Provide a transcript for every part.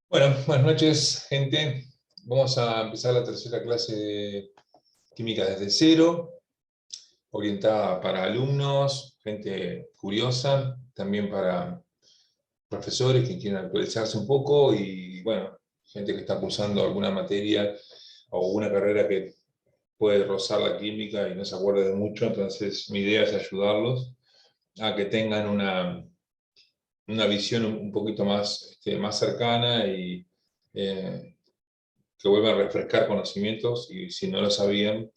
Bueno, buenas noches, gente. Vamos a empezar la tercera clase de Química desde cero, orientada para alumnos, gente curiosa, también para profesores que quieren actualizarse un poco y, bueno, gente que está cursando alguna materia o una carrera que puede rozar la química y no se acuerda de mucho. Entonces mi idea es ayudarlos a que tengan una visión un poquito más cercana y eh, que vuelvan a refrescar conocimientos y si no lo sabían,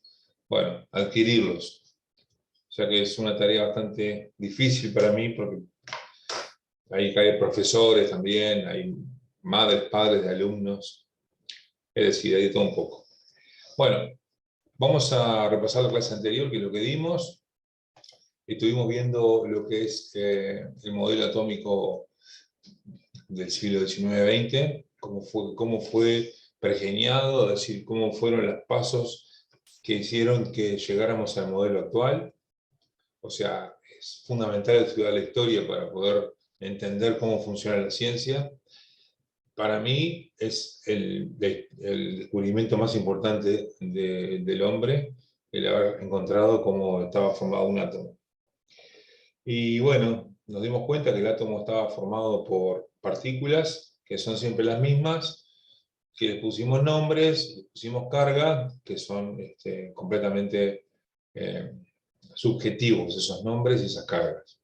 bueno, adquirirlos. O sea que es una tarea bastante difícil para mí porque hay profesores también, hay madres, padres de alumnos, es decir, hay de todo un poco. Bueno, vamos a repasar la clase anterior, que es lo que dimos. Estuvimos viendo lo que es el modelo atómico del siglo XIX-XX, cómo fue pergeñado, es decir, cómo fueron los pasos que hicieron que llegáramos al modelo actual. O sea, es fundamental estudiar la historia para poder entender cómo funciona la ciencia. Para mí es el descubrimiento más importante del hombre, el haber encontrado cómo estaba formado un átomo. Y bueno, nos dimos cuenta que el átomo estaba formado por partículas, que son siempre las mismas, que les pusimos nombres, les pusimos carga, que son completamente eh, subjetivos esos nombres y esas cargas.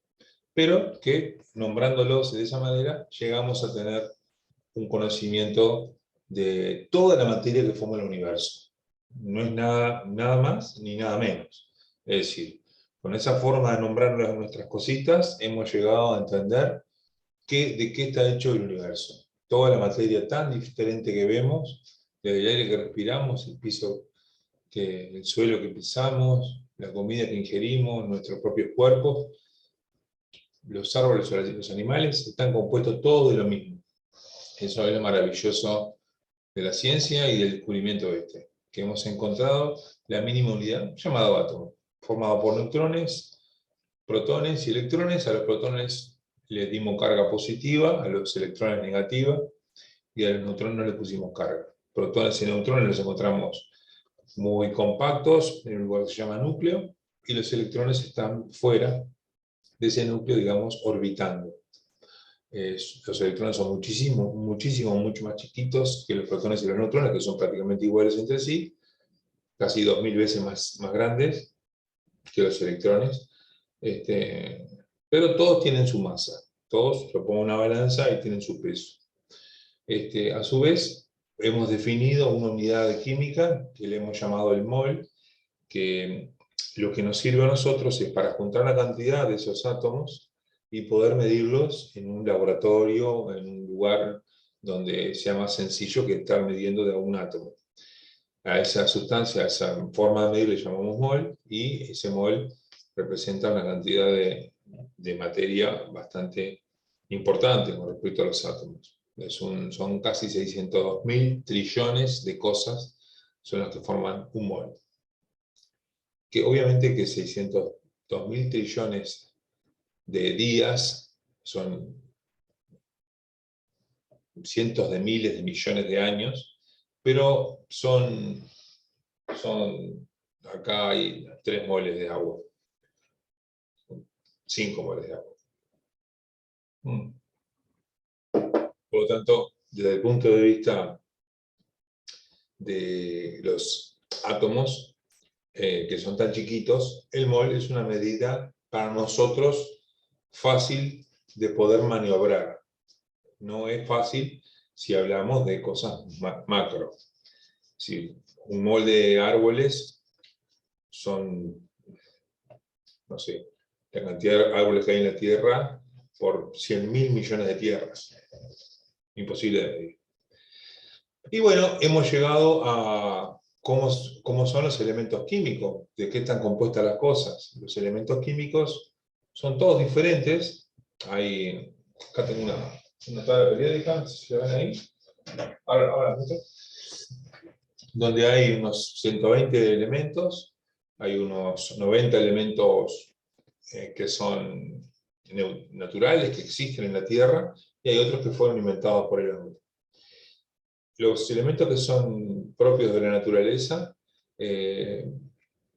Pero que nombrándolos de esa manera llegamos a tener un conocimiento de toda la materia que forma el universo. No es nada más ni nada menos. Es decir, con esa forma de nombrar nuestras cositas hemos llegado a entender de qué está hecho el universo. Toda la materia tan diferente que vemos, desde el aire que respiramos, el suelo que pisamos, la comida que ingerimos, nuestros propios cuerpos, los árboles o los animales, están compuestos todos de lo mismo. Eso es lo maravilloso de la ciencia y del descubrimiento que hemos encontrado la mínima unidad llamada átomo, formado por neutrones, protones y electrones. A los protones les dimos carga positiva, a los electrones negativa, y a los neutrones no les pusimos carga. Protones y neutrones los encontramos muy compactos en un lugar que se llama núcleo, y los electrones están fuera de ese núcleo, digamos, orbitando. Los electrones son mucho más chiquitos que los protones y los neutrones, que son prácticamente iguales entre sí, casi 2000 veces más grandes que los electrones. Pero todos tienen su masa, todos lo pongo en una balanza y tienen su peso. A su vez, hemos definido una unidad de química que le hemos llamado el mol, que lo que nos sirve a nosotros es para juntar la cantidad de esos átomos y poder medirlos en un laboratorio, en un lugar donde sea más sencillo que estar midiendo de un átomo. A esa sustancia, a esa forma de medir le llamamos mol, y ese mol representa una cantidad de materia bastante importante con respecto a los átomos. Son casi 600.000 trillones de cosas son las que forman un mol. Que obviamente que 600.000 trillones de días son cientos de miles de millones de años, pero acá hay 3 moles de agua, 5 moles de agua. Por lo tanto, desde el punto de vista de los átomos, que son tan chiquitos, el mol es una medida para nosotros fácil de poder maniobrar. No es fácil si hablamos de cosas macro. Si un mol de árboles son, no sé, la cantidad de árboles que hay en la Tierra por 100.000 millones de tierras. Imposible de medir. Y bueno, hemos llegado a cómo son los elementos químicos, de qué están compuestas las cosas. Los elementos químicos son todos diferentes. Acá tengo una tabla periódica, no sé si la ven ahí. Ahora, donde hay unos 120 elementos, hay unos 90 elementos que son naturales, que existen en la Tierra, y hay otros que fueron inventados por el hombre. los elementos que son propios de la naturaleza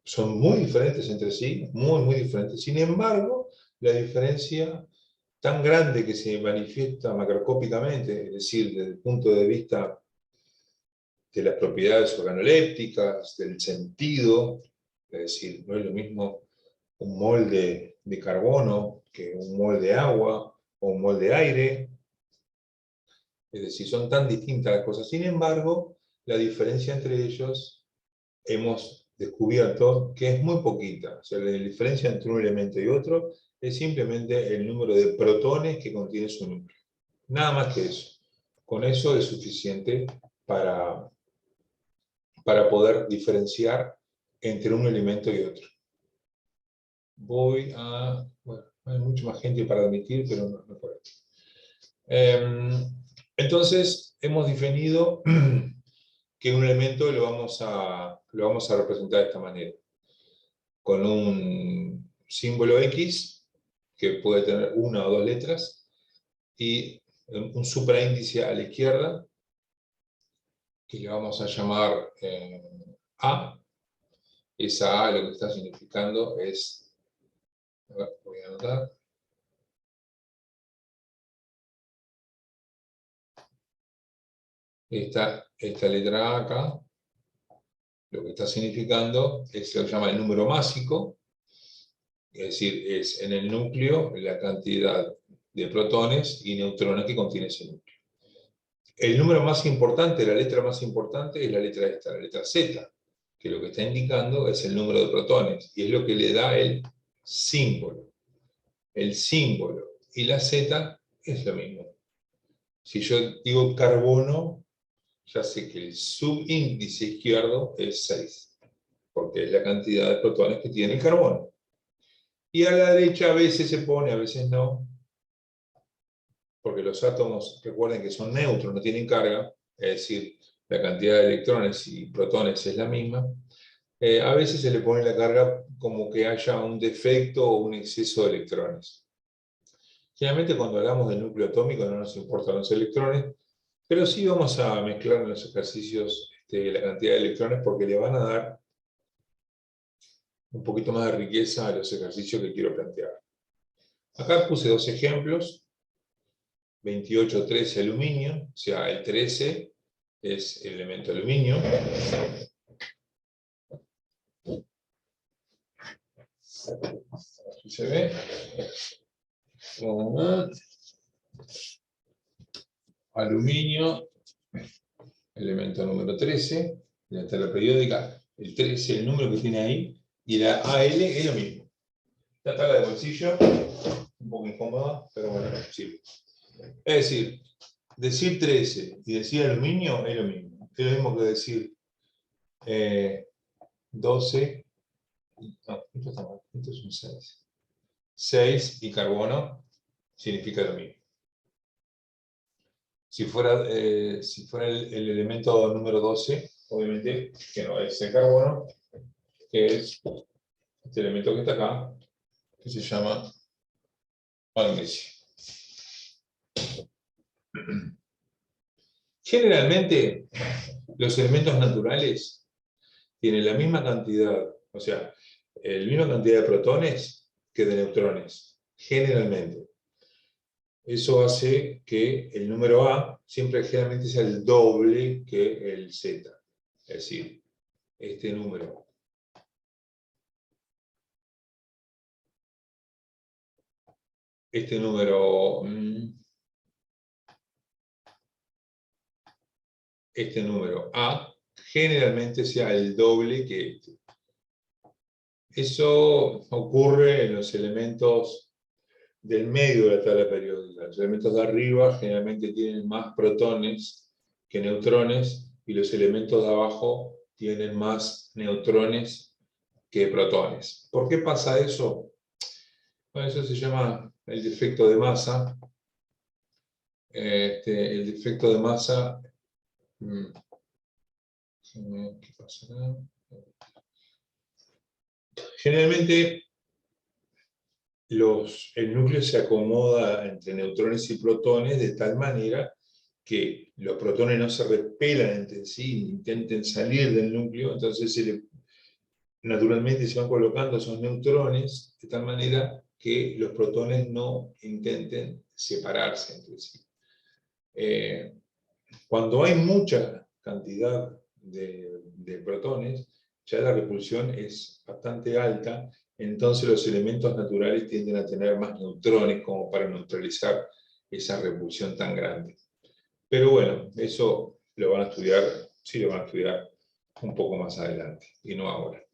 son muy diferentes entre sí, muy, muy diferentes. Sin embargo, la diferencia tan grande que se manifiesta macroscópicamente, es decir, desde el punto de vista de las propiedades organolépticas, del sentido, es decir, no es lo mismo un mol de carbono que un mol de agua o un mol de aire, es decir, son tan distintas las cosas. Sin embargo, la diferencia entre ellos hemos descubierto que es muy poquita. O sea, la diferencia entre un elemento y otro es simplemente el número de protones que contiene su núcleo. Nada más que eso. Con eso es suficiente para poder diferenciar entre un elemento y otro. Voy a... Bueno, hay mucha más gente para admitir, pero no por aquí. Entonces, hemos definido que un elemento lo vamos a representar de esta manera. Con un símbolo X, que puede tener una o dos letras, y un supraíndice a la izquierda, que le vamos a llamar A. Esa A lo que está significando es, a ver, voy a anotar, esta letra A acá, lo que está significando es lo que se llama el número másico, es decir, es en el núcleo la cantidad de protones y neutrones que contiene ese núcleo. El número más importante, la letra más importante es la letra esta, la letra Z, que lo que está indicando es el número de protones, y es lo que le da el símbolo. El símbolo y la Z es lo mismo. Si yo digo carbono, ya sé que el subíndice izquierdo es 6, porque es la cantidad de protones que tiene el carbono. Y a la derecha a veces se pone, a veces no, porque los átomos, recuerden que son neutros, no tienen carga, es decir, la cantidad de electrones y protones es la misma. A veces se le pone la carga como que haya un defecto o un exceso de electrones. Generalmente cuando hablamos del núcleo atómico no nos importan los electrones, pero sí vamos a mezclar en los ejercicios la cantidad de electrones porque le van a dar un poquito más de riqueza a los ejercicios que quiero plantear. Acá puse dos ejemplos, 28, 13 aluminio, o sea, el 13 es el elemento aluminio. Aquí se ve. Aluminio, elemento número 13, de la tabla periódica, el 13, el número que tiene ahí, y la AL es lo mismo. La tabla de bolsillo, un poco incómoda, pero bueno, sirve. Es decir 13 y decir aluminio es lo mismo. Es lo mismo que decir 12, no, esto está mal, esto es un 6. 6 y carbono significa lo mismo. Si fuera el elemento número 12, obviamente que no es el carbono, que es este elemento que está acá, que se llama magnesio. Generalmente, los elementos naturales tienen la misma cantidad, o sea, la misma cantidad de protones que de neutrones, generalmente. Eso hace que el número A siempre generalmente sea el doble que el Z. Es decir, este número. Este número A generalmente sea el doble que este. Eso ocurre en los elementos del medio de la tabla periódica. Los elementos de arriba generalmente tienen más protones que neutrones, y los elementos de abajo tienen más neutrones que protones. ¿Por qué pasa eso? Bueno, eso se llama el defecto de masa. El defecto de masa... ¿Qué pasa acá? Generalmente el núcleo se acomoda entre neutrones y protones de tal manera que los protones no se repelan entre sí, intenten salir del núcleo, entonces naturalmente se van colocando esos neutrones de tal manera que los protones no intenten separarse entre sí. Cuando hay mucha cantidad de protones, ya la repulsión es bastante alta, entonces los elementos naturales tienden a tener más neutrones como para neutralizar esa repulsión tan grande. Pero bueno, eso lo van a estudiar, sí lo van a estudiar un poco más adelante, y no ahora.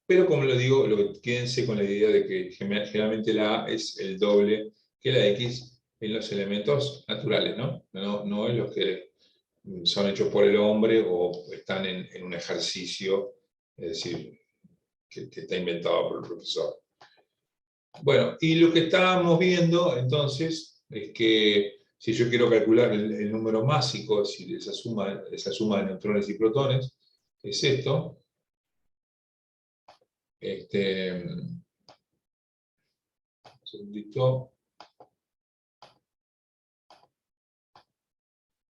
Pero como lo digo, quédense con la idea de que generalmente la A es el doble que la X en los elementos naturales, ¿no? No en los que son hechos por el hombre o están en un ejercicio, es decir, que está inventado por el profesor. Bueno, y lo que estábamos viendo entonces es que si yo quiero calcular el número másico, es decir, esa suma de neutrones y protones, es esto. Un segundito.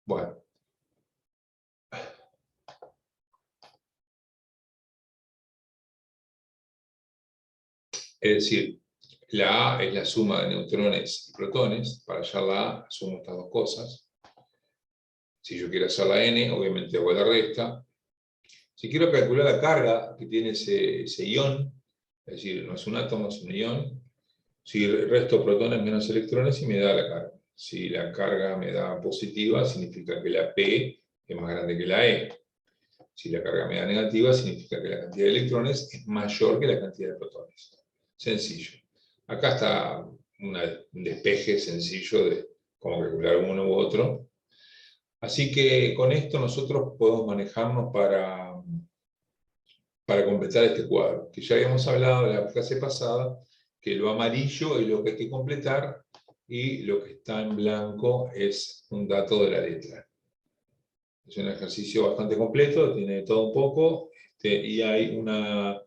Bueno. Es decir, la A es la suma de neutrones y protones. Para hallar la A, sumo estas dos cosas. Si yo quiero hacer la N, obviamente hago la resta. Si quiero calcular la carga que tiene ese ion, es decir, no es un átomo, es un ion, si resto protones menos electrones y me da la carga. Si la carga me da positiva, significa que la P es más grande que la E. Si la carga me da negativa, significa que la cantidad de electrones es mayor que la cantidad de protones. Sencillo. Acá está un despeje sencillo de cómo calcular uno u otro. Así que con esto nosotros podemos manejarnos para completar este cuadro, que ya habíamos hablado en la clase pasada, que lo amarillo es lo que hay que completar y lo que está en blanco es un dato de la letra. Es un ejercicio bastante completo, tiene todo un poco, y hay una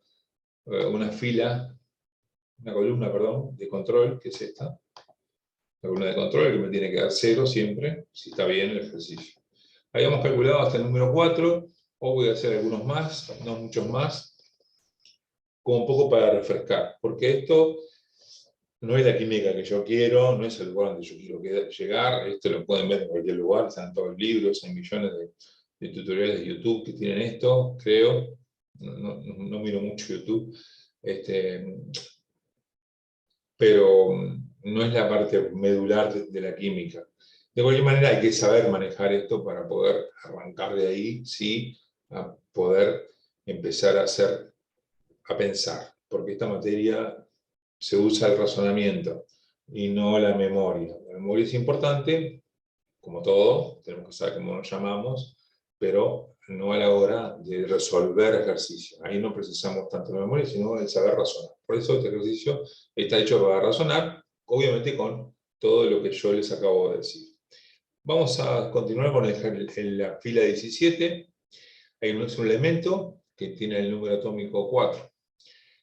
fila, una columna, perdón, de control, que es esta. La columna de control que me tiene que dar 0 siempre, si está bien el ejercicio. Habíamos calculado hasta el número 4, o voy a hacer algunos más, no muchos más, como un poco para refrescar, porque esto no es la química que yo quiero, no es el lugar donde yo quiero llegar, esto lo pueden ver en cualquier lugar, están todos los libros, hay millones de tutoriales de YouTube que tienen esto, creo, no miro mucho YouTube, pero no es la parte medular de la química. De cualquier manera hay que saber manejar esto para poder arrancar de ahí, sí, a poder empezar a pensar, porque esta materia se usa el razonamiento y no la memoria. La memoria es importante, como todo, tenemos que saber cómo nos llamamos, pero no a la hora de resolver ejercicios. Ahí no precisamos tanto la memoria, sino el saber razonar. Por eso este ejercicio está hecho para razonar, obviamente con todo lo que yo les acabo de decir. Vamos a continuar con la fila 17. Hay un elemento que tiene el número atómico 4.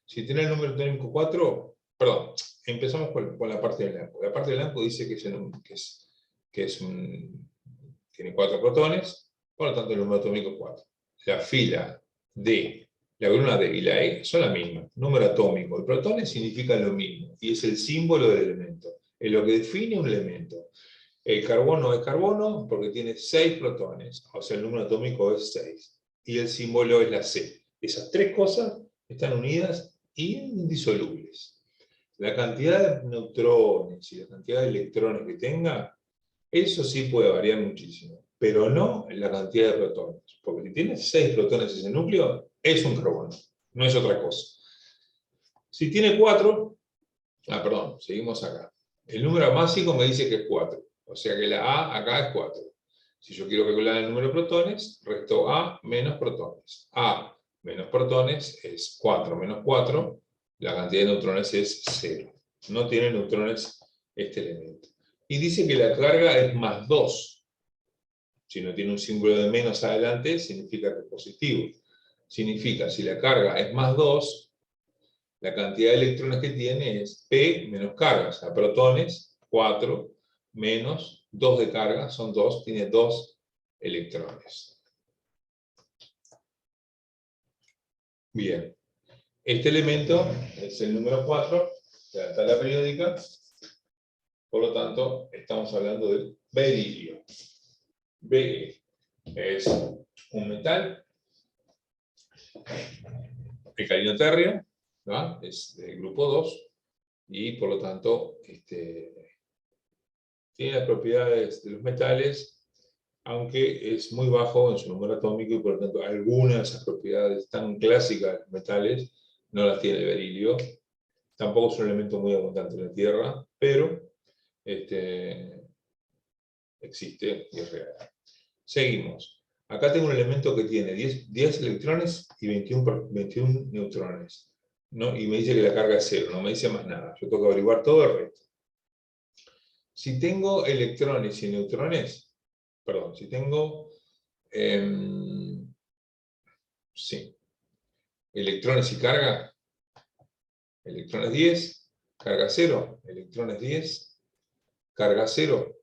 Si tiene el número atómico 4, perdón, empezamos con la parte de blanco. La parte de blanco dice que tiene 4 protones, por lo tanto el número atómico 4. La fila D, la columna D y la E son la misma. Número atómico de protones significa lo mismo, y es el símbolo del elemento, es lo que define un elemento. El carbono es carbono porque tiene 6 protones, o sea el número atómico es 6, y el símbolo es la C. Esas tres cosas están unidas indisolubles. La cantidad de neutrones y la cantidad de electrones que tenga, eso sí puede variar muchísimo, pero no en la cantidad de protones, porque si tiene 6 protones ese núcleo, es un carbono, no es otra cosa. Si tiene 4, perdón, seguimos acá. El número másico me dice que es 4, o sea que la A acá es 4. Si yo quiero calcular el número de protones, resto A menos protones. A menos protones es 4 menos 4, la cantidad de neutrones es 0. No tiene neutrones este elemento. Y dice que la carga es más 2. Si no tiene un símbolo de menos adelante, significa que es positivo. Significa, si la carga es más 2, la cantidad de electrones que tiene es P menos carga, o sea, protones, 4, menos 2 de carga, son 2, tiene 2 electrones. Bien, este elemento es el número 4 de la tabla periódica, por lo tanto, estamos hablando del berilio. Be es un metal alcalino-térreo, ¿no? Es del grupo 2, y por lo tanto tiene las propiedades de los metales, aunque es muy bajo en su número atómico, y por lo tanto algunas de esas propiedades tan clásicas de los metales no las tiene el berilio. Tampoco es un elemento muy abundante en la Tierra, pero existe y es real. Seguimos. Acá tengo un elemento que tiene 10 electrones y 21 neutrones, ¿no? Y me dice que la carga es 0, no me dice más nada. Yo tengo que averiguar todo el resto. Si tengo electrones y neutrones, perdón, si tengo sí, electrones y carga, electrones 10, carga 0, electrones 10, carga 0,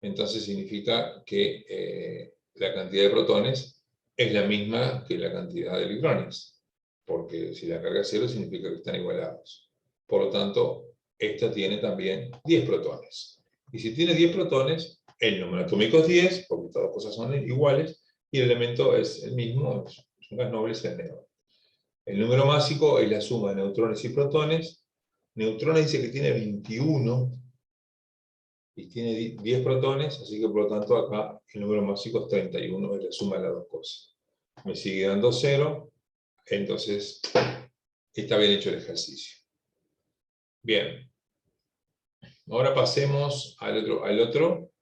entonces significa que la cantidad de protones es la misma que la cantidad de electrones, porque si la carga es 0 significa que están igualados. Por lo tanto, esta tiene también 10 protones. Y si tiene 10 protones, el número atómico es 10, porque todas las cosas son iguales, y el elemento es el mismo, es un gas noble, es el neón. El número másico es la suma de neutrones y protones. Neutrones dice que tiene 21, y tiene 10 protones, así que por lo tanto acá el número másico es 31, es la suma de las dos cosas. Me sigue dando 0, entonces está bien hecho el ejercicio. Bien, ahora pasemos al otro,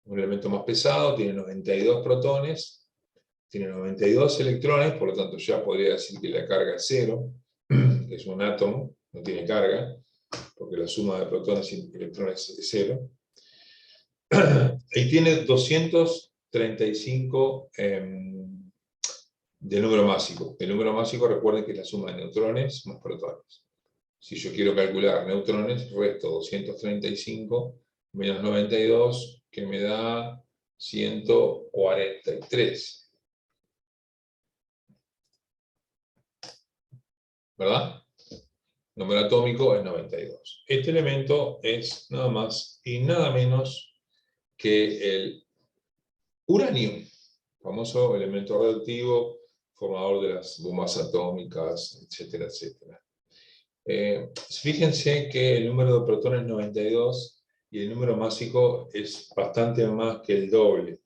un elemento más pesado, tiene 92 protones, tiene 92 electrones, por lo tanto ya podría decir que la carga es 0, es un átomo, no tiene carga, porque la suma de protones y electrones es 0. Y tiene 235 de número másico. El número másico, recuerden que es la suma de neutrones más protones. Si yo quiero calcular neutrones, resto 235 menos 92, que me da 143. ¿Verdad? El número atómico es 92. Este elemento es nada más y nada menos que el uranio, famoso elemento radioactivo, formador de las bombas atómicas, etcétera, etcétera. Fíjense que el número de protones es 92 y el número másico es bastante más que el doble,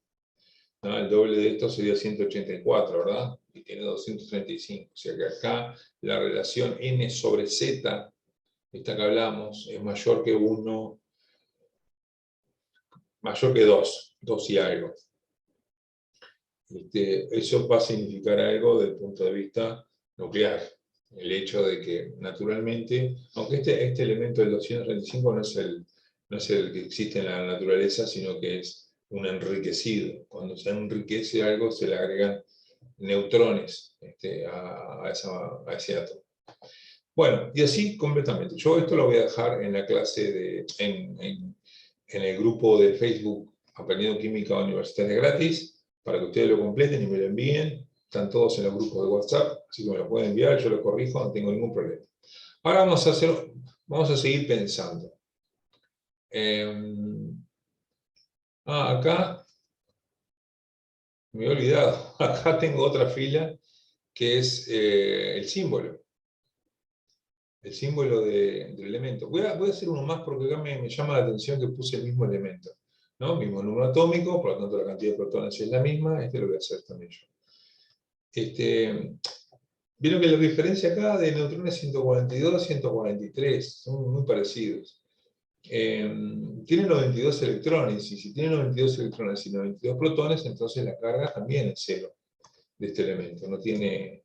¿no? El doble de esto sería 184, ¿verdad? Y tiene 235. O sea que acá la relación N sobre Z, esta que hablamos, es mayor que 1, mayor que 2, 2 y algo. Eso va a significar algo desde el punto de vista nuclear. El hecho de que, naturalmente, aunque este elemento del 235 no es el que existe en la naturaleza, sino que es un enriquecido. Cuando se enriquece algo, se le agregan neutrones a ese átomo. Bueno, y así completamente. Yo esto lo voy a dejar en la clase, en el grupo de Facebook Aprendiendo Química Universitaria Gratis, para que ustedes lo completen y me lo envíen. Están todos en los grupos de WhatsApp, así que me lo pueden enviar, yo lo corrijo, no tengo ningún problema. Ahora vamos a seguir pensando. Acá, me he olvidado, acá tengo otra fila que es el símbolo. El símbolo del elemento. Voy a hacer uno más porque acá me llama la atención que puse el mismo elemento, ¿no? Mismo número atómico, por lo tanto la cantidad de protones es la misma, lo voy a hacer también yo. Vieron que la diferencia acá de neutrones es 142, 143, son muy parecidos. Tiene 92 electrones, y si tiene 92 electrones y 92 protones, entonces la carga también es 0 de este elemento, no tiene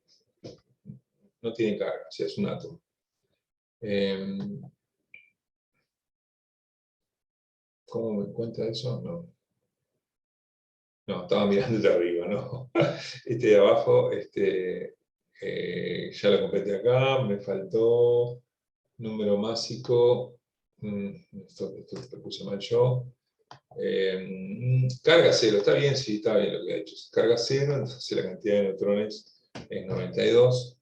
carga, o sea, es un átomo. ¿Cómo me cuenta eso? No. No, estaba mirando de arriba, ¿no? De abajo, ya lo completé acá, me faltó número másico, esto lo puse mal yo, Carga cero, está bien, sí, está bien lo que ha hecho. Carga cero, entonces la cantidad de neutrones es 92.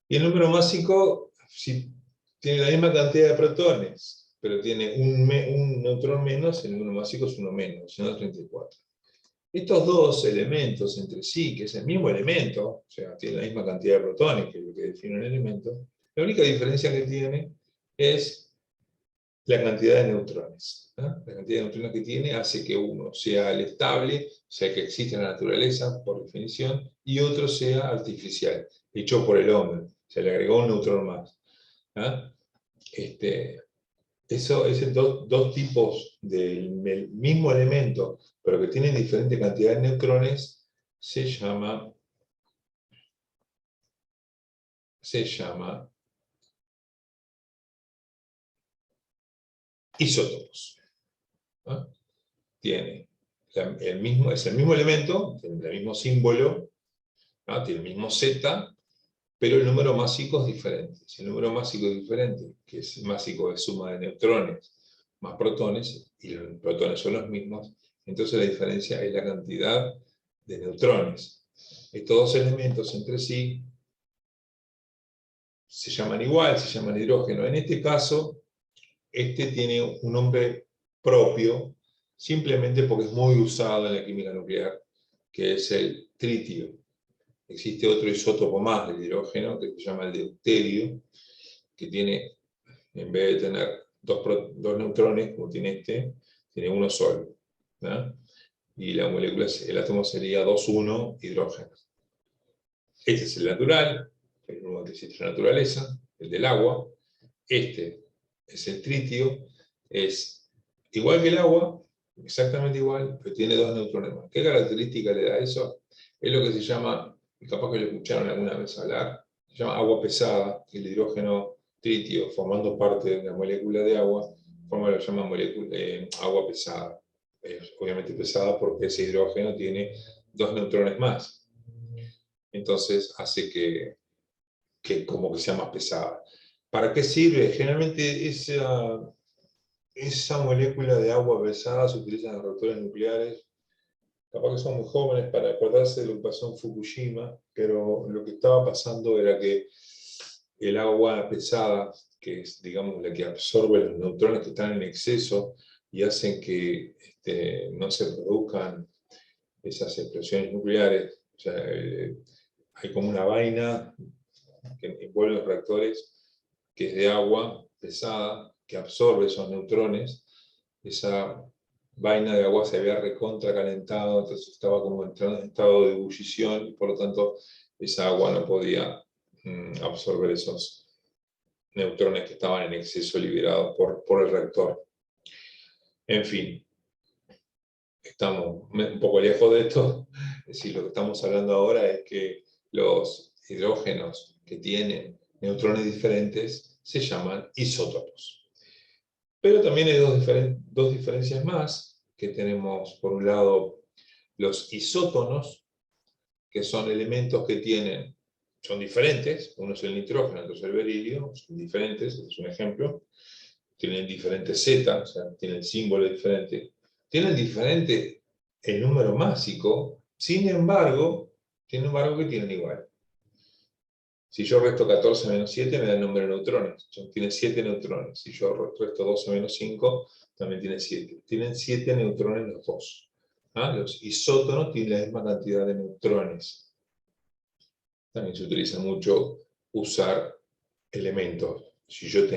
Y el número másico, si tiene la misma cantidad de protones, pero tiene un neutrón menos, el número másico es uno menos, sino 34. Estos dos elementos entre sí, que es el mismo elemento, o sea, tiene la misma cantidad de protones, que es lo que define un elemento, la única diferencia que tiene es la cantidad de neutrones. La cantidad de neutrones que tiene hace que uno sea el estable, o sea, que existe en la naturaleza, por definición, y otro sea artificial, hecho por el hombre. Se le agregó un neutrón más. Esos dos tipos del mismo elemento, pero que tienen diferente cantidad de neutrones, se llama isótopos. Tiene es el mismo elemento, tiene el mismo símbolo, tiene el mismo Z, pero el número másico es diferente. Si el número másico es diferente, que es másico de suma de neutrones más protones, y los protones son los mismos, entonces la diferencia es la cantidad de neutrones. Estos dos elementos entre sí se llaman igual, se llaman hidrógeno. En este caso, este tiene un nombre propio, simplemente porque es muy usado en la química nuclear, que es el tritio. Existe otro isótopo más del hidrógeno, que se llama el deuterio, que tiene, en vez de tener dos neutrones, como tiene este, tiene uno solo. Y la molécula, el átomo sería 2,1 hidrógeno. Este es el natural, el único que existe en la naturaleza, el del agua. Este es el tritio, es igual que el agua, exactamente igual, pero tiene dos neutrones más. ¿Qué característica le da eso? Es lo que se llama, y capaz que lo escucharon alguna vez hablar, se llama agua pesada, el hidrógeno tritio, formando parte de la molécula de agua, forma lo que se llama agua pesada. Es obviamente pesada porque ese hidrógeno tiene dos neutrones más. Entonces hace que como que sea más pesada. ¿Para qué sirve? Generalmente esa molécula de agua pesada se utiliza en los reactores nucleares. Capaz que son muy jóvenes para acordarse de lo que pasó en Fukushima, pero lo que estaba pasando era que el agua pesada, que es, digamos, la que absorbe los neutrones que están en exceso y hacen que no se produzcan esas explosiones nucleares, o sea, hay como una vaina que envuelve los reactores, que es de agua pesada, que absorbe esos neutrones. Esa vaina de agua se había recontracalentado, entonces estaba como entrando en estado de ebullición, y por lo tanto esa agua no podía absorber esos neutrones que estaban en exceso liberados por el reactor. En fin, estamos un poco lejos de esto. Es decir, lo que estamos hablando ahora es que los hidrógenos que tienen neutrones diferentes se llaman isótopos. Pero también hay dos diferencias más, que tenemos por un lado los isótonos, que son elementos que son diferentes, uno es el nitrógeno, otro es el berilio, son diferentes, este es un ejemplo, tienen diferentes Z, o sea, tienen el símbolo diferente, tienen diferente el número másico, sin embargo, que tienen igual. Si yo resto 14 menos 7, me da el número de neutrones. Tiene 7 neutrones. Si yo resto 12 menos 5, también tiene 7. Tienen 7 neutrones los dos. Los isótonos tienen la misma cantidad de neutrones. También se utiliza mucho usar elementos. Si yo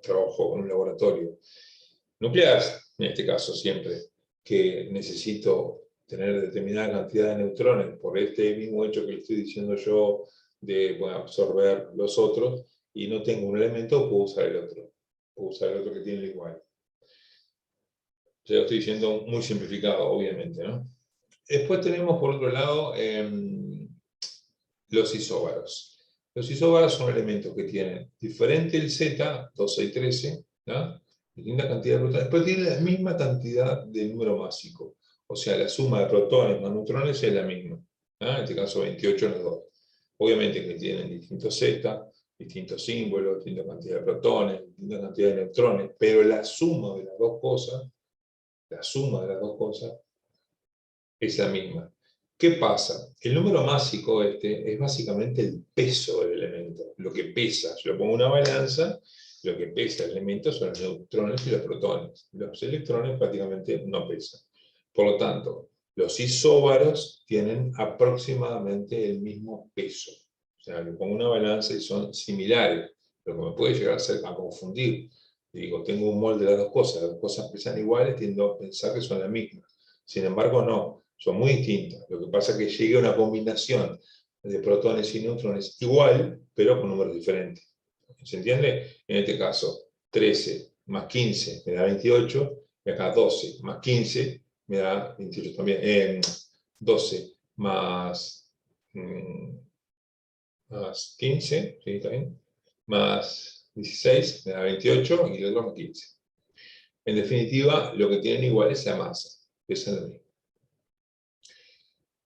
trabajo en un laboratorio nuclear, en este caso siempre, que necesito tener determinada cantidad de neutrones por este mismo hecho que le estoy diciendo yo, de absorber los otros, y no tengo un elemento, puedo usar el otro. Puedo usar el otro que tiene el igual. Ya lo estoy diciendo muy simplificado, obviamente, ¿no? Después tenemos, por otro lado, los isóbaros. Los isóbaros son elementos que tienen diferente el Z, 12 y 13, ¿no? Distinta cantidad de protones, pero tienen la misma cantidad de número másico. O sea, la suma de protones más neutrones es la misma. En este caso, 28 los dos. Obviamente que tienen distintos Z, distintos símbolos, distinta cantidad de protones, distinta cantidad de neutrones, pero la suma de las dos cosas, es la misma. ¿Qué pasa? El número másico es básicamente el peso del elemento, lo que pesa. Yo lo pongo en una balanza, lo que pesa el elemento son los neutrones y los protones. Los electrones prácticamente no pesan. Por lo tanto, los isóbaros tienen aproximadamente el mismo peso. O sea, le pongo una balanza y son similares, lo que me puede llegar a confundir. Digo, tengo un mol de las dos cosas pesan iguales, tiendo a pensar que son las mismas. Sin embargo, no, son muy distintas. Lo que pasa es que llegue a una combinación de protones y neutrones igual, pero con números diferentes. ¿Se entiende? En este caso, 13 más 15 me da 28, y acá 12 más 15 me da 28 también. 12 más, más 15, ¿sí? ¿Está bien? Más 16 me da 28 y el otro más 15. En definitiva, lo que tienen igual es la masa, pesan lo mismo.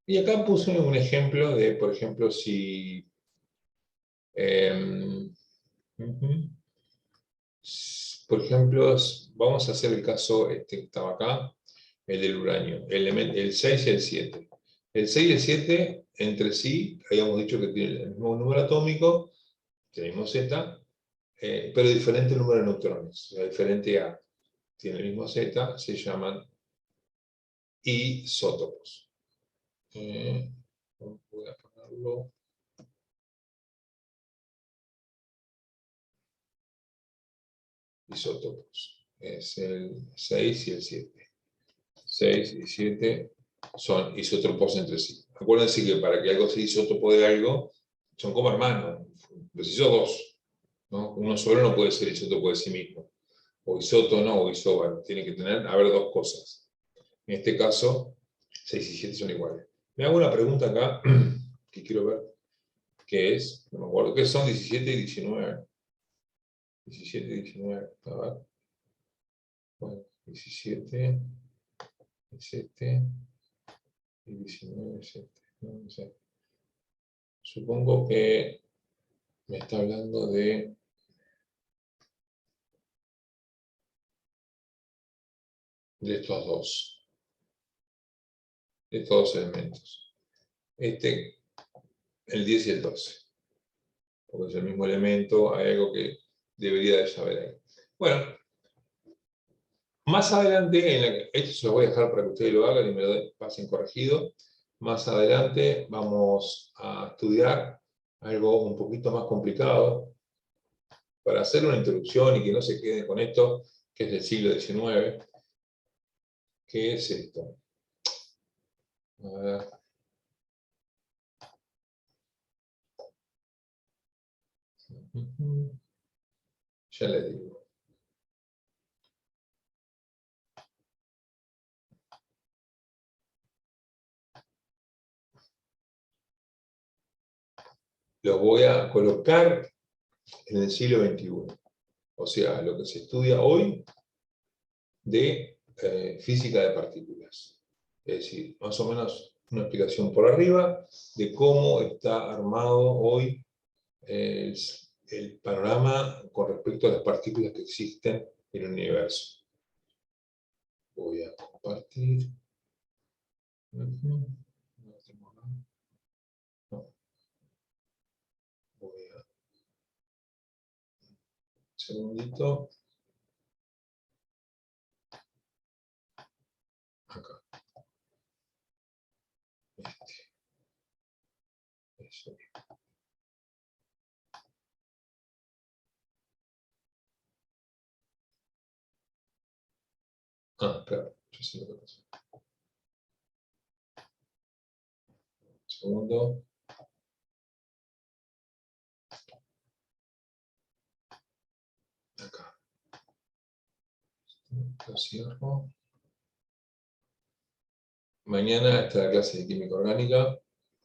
Y acá puse un ejemplo de, por ejemplo, si... por ejemplo, vamos a hacer el caso que estaba acá, el del uranio, el 6 y el 7. El 6 y el 7, entre sí, habíamos dicho que tienen el mismo número atómico, el mismo Z, pero diferente número de neutrones, o sea, diferente A. Tiene el mismo Z, se llaman isótopos. Voy a ponerlo. Isótopos. Es el 6 y el 7. 6 y 7 son isótopos entre sí. Acuérdense que para que algo sea isótopo de algo, son como hermanos. Preciso dos. ¿No? Uno solo no puede ser isótopo de sí mismo. O isótopo no, o isóbaro. Tiene que haber dos cosas. En este caso, 6 y 7 son iguales. Me hago una pregunta acá, que quiero ver, que es, no me acuerdo, ¿qué son 17 y 19? 17 y 19, a ver. Bueno, 17, 7 y 19, 7. No sé. Supongo que me está hablando de estos dos. De estos dos elementos. El 10 y el 12. Porque es el mismo elemento, hay algo que debería de saber ahí. Bueno, más adelante, esto se lo voy a dejar para que ustedes lo hagan y me lo pasen corregido. Más adelante vamos a estudiar algo un poquito más complicado para hacer una introducción y que no se queden con esto, que es del siglo XIX. ¿Qué es esto? A ver. Ya le digo. Los voy a colocar en el siglo XXI. O sea, lo que se estudia hoy de física de partículas. Es decir, más o menos una explicación por arriba de cómo está armado hoy el panorama con respecto a las partículas que existen en el universo. Voy a compartir. No. Voy a... Un segundito. Acá. Eso. Claro, yo sé lo que pasa. Un segundo. Acá. Lo cierro. Mañana está la clase de química orgánica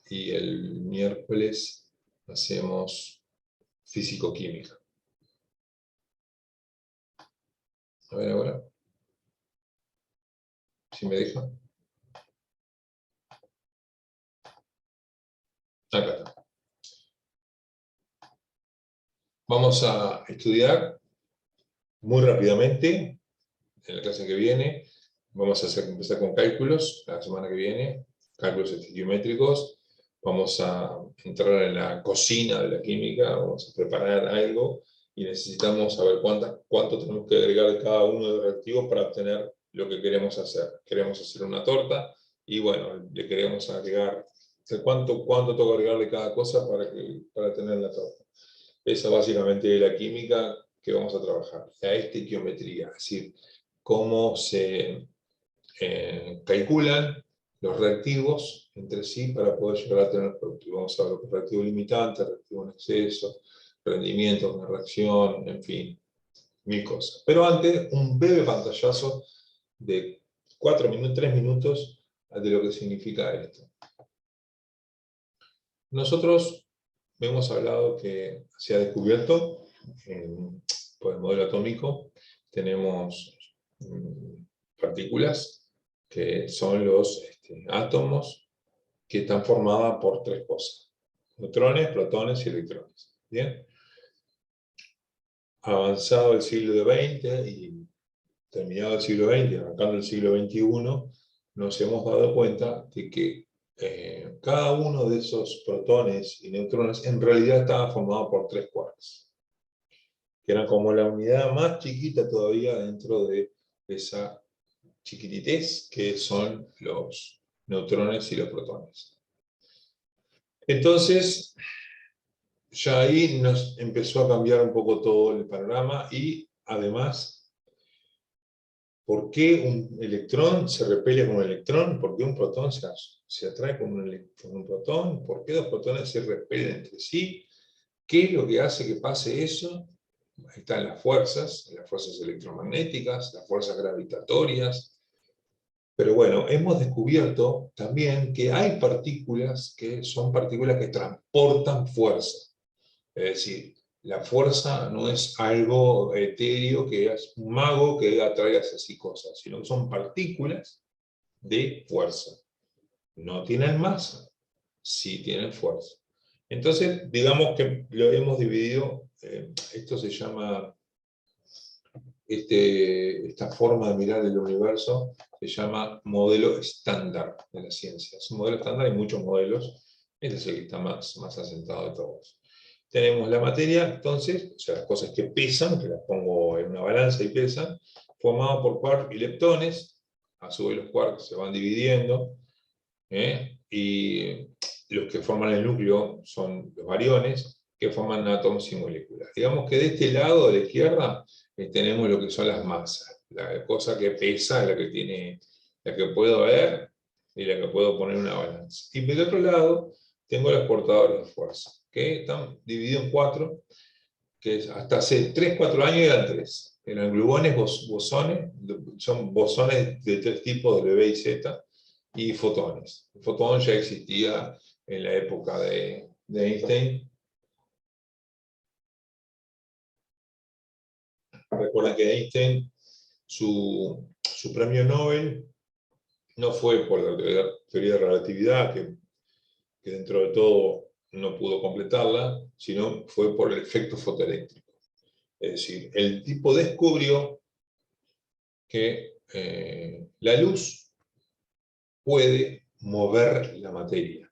y el miércoles hacemos físico-química. A ver ahora. Si me deja. Acá está. Vamos a estudiar muy rápidamente, en la clase que viene, vamos a empezar con cálculos, la semana que viene, cálculos estequiométricos, vamos a entrar en la cocina de la química, vamos a preparar algo, y necesitamos saber cuánto tenemos que agregar de cada uno de los reactivos para obtener lo que queremos hacer. Queremos hacer una torta, y bueno, le queremos agregar, cuánto tengo que agregarle cada cosa para tener la torta. Esa básicamente es la química que vamos a trabajar, la estequiometría, es decir, cómo se calculan los reactivos entre sí para poder llegar a tener producto. Vamos a ver reactivo limitante, reactivo en exceso, rendimiento de una reacción, en fin, mil cosas. Pero antes, un breve pantallazo de 3 minutos de lo que significa esto. Nosotros hemos hablado que se ha descubierto por el modelo atómico, tenemos partículas que son los átomos que están formadas por 3 cosas: neutrones, protones y electrones. ¿Bien? Avanzado el siglo XX y terminado el siglo XX, arrancando el siglo XXI, nos hemos dado cuenta de que cada uno de esos protones y neutrones en realidad estaba formado por 3 quarks, que eran como la unidad más chiquita todavía dentro de esa chiquititez que son los neutrones y los protones. Entonces, ya ahí nos empezó a cambiar un poco todo el panorama, y además, ¿por qué un electrón se repele con un electrón? ¿Por qué un protón se atrae con un protón? ¿Por qué 2 protones se repelen entre sí? ¿Qué es lo que hace que pase eso? Están las fuerzas electromagnéticas, las fuerzas gravitatorias. Pero bueno, hemos descubierto también que hay partículas que son partículas que transportan fuerza. Es decir, la fuerza no es algo etéreo, que es un mago que atrae así cosas, sino que son partículas de fuerza. No tienen masa, sí tienen fuerza. Entonces, digamos que lo hemos dividido, esto se llama, esta forma de mirar el universo se llama modelo estándar de la ciencia. Es un modelo estándar, hay muchos modelos, este es el que está más asentado de todos. Tenemos la materia, entonces, o sea, las cosas que pesan, que las pongo en una balanza y pesan, formado por quarks y leptones. A su vez los quarks se van dividiendo, y los que forman el núcleo son los bariones, que forman átomos y moléculas. Digamos que de este lado, de la izquierda, tenemos lo que son las masas, la cosa que pesa, la que puedo ver y la que puedo poner en una balanza. Y del otro lado tengo los portadores de fuerza, que están divididos en 4, que hasta hace 3-4 años eran 3. Eran gluones, bosones, son bosones de 3 tipos, W y Z, y fotones. El fotón ya existía en la época de Einstein. Recuerden que Einstein, su premio Nobel no fue por la teoría de relatividad, que dentro de todo no pudo completarla, sino fue por el efecto fotoeléctrico. Es decir, el tipo descubrió que la luz puede mover la materia.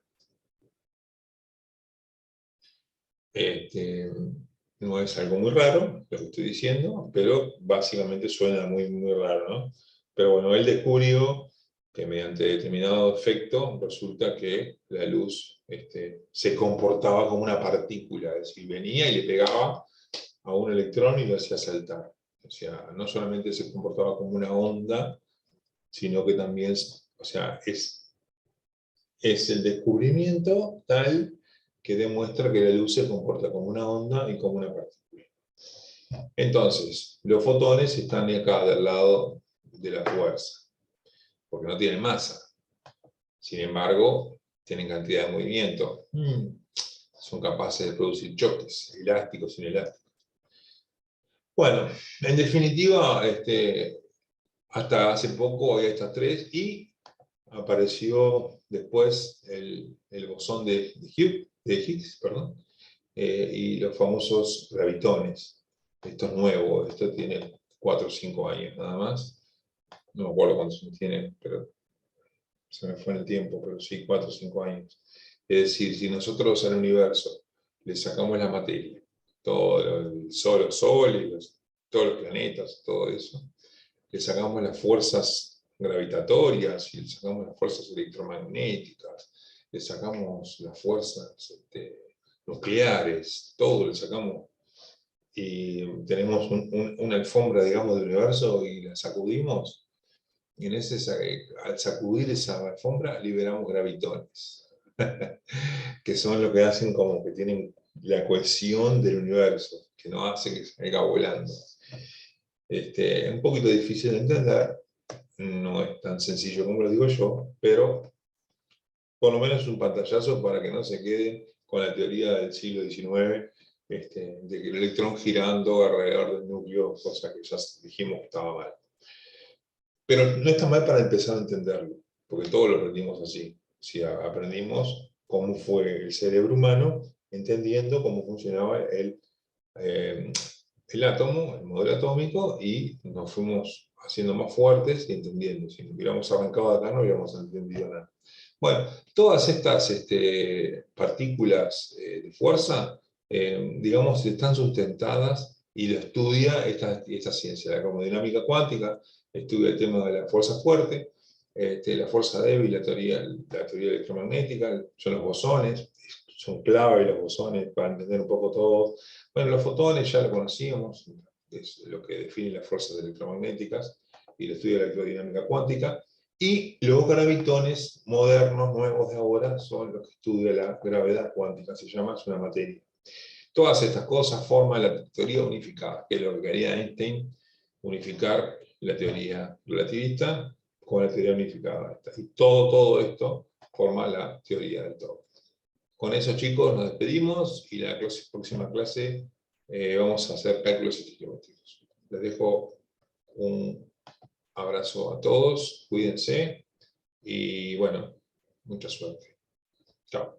No es algo muy raro lo que estoy diciendo, pero básicamente suena muy, muy raro, ¿no? Pero bueno, él descubrió que mediante determinado efecto resulta que la luz se comportaba como una partícula, es decir, venía y le pegaba a un electrón y lo hacía saltar. O sea, no solamente se comportaba como una onda, sino que también, o sea, es el descubrimiento tal que demuestra que la luz se comporta como una onda y como una partícula. Entonces, los fotones están acá del lado de la fuerza, porque no tienen masa. Sin embargo, tienen cantidad de movimiento. Son capaces de producir choques elásticos, inelásticos. Bueno, en definitiva, hasta hace poco había estas 3, y apareció después el bosón de Higgs, y los famosos gravitones. Esto es nuevo, esto tiene 4 o 5 años nada más. No me acuerdo cuántos años tiene, pero se me fue en el tiempo, pero sí, 4 o 5 años. Es decir, si nosotros al universo le sacamos la materia, todo el Sol y todos los planetas, todo eso, le sacamos las fuerzas gravitatorias y le sacamos las fuerzas electromagnéticas, le sacamos las fuerzas nucleares, todo le sacamos y tenemos una alfombra, digamos, del universo y la sacudimos, y al sacudir esa alfombra liberamos gravitones, que son lo que hacen como que tienen la cohesión del universo, que no hace que salga volando. Un poquito difícil de entender, no es tan sencillo como lo digo yo, pero por lo menos un pantallazo para que no se queden con la teoría del siglo XIX, de que el electrón girando alrededor del núcleo, cosa que ya dijimos que estaba mal. Pero no está mal para empezar a entenderlo, porque todos lo aprendimos así. Si aprendimos cómo fue el cerebro humano, entendiendo cómo funcionaba el átomo, el modelo atómico, y nos fuimos haciendo más fuertes y entendiendo. Si hubiéramos arrancado de acá, no hubiéramos entendido nada. Bueno, todas estas partículas de fuerza, digamos, están sustentadas y lo estudia esta ciencia, la cromodinámica cuántica, estudia el tema de la fuerza fuerte, la fuerza débil, la teoría electromagnética, son los bosones, son clave los bosones para entender un poco todo. Bueno, los fotones ya lo conocíamos, es lo que define las fuerzas electromagnéticas y el estudio de la electrodinámica cuántica. Y los gravitones modernos, nuevos de ahora, son los que estudia la gravedad cuántica, se llama, es una materia. Todas estas cosas forman la teoría unificada, que es lo que quería Einstein, unificar la teoría relativista con la teoría unificada. Y todo esto forma la teoría del todo. Con eso, chicos, nos despedimos y la próxima clase vamos a hacer cálculos estequiométricos. Les dejo un abrazo a todos, cuídense y bueno, mucha suerte. Chao.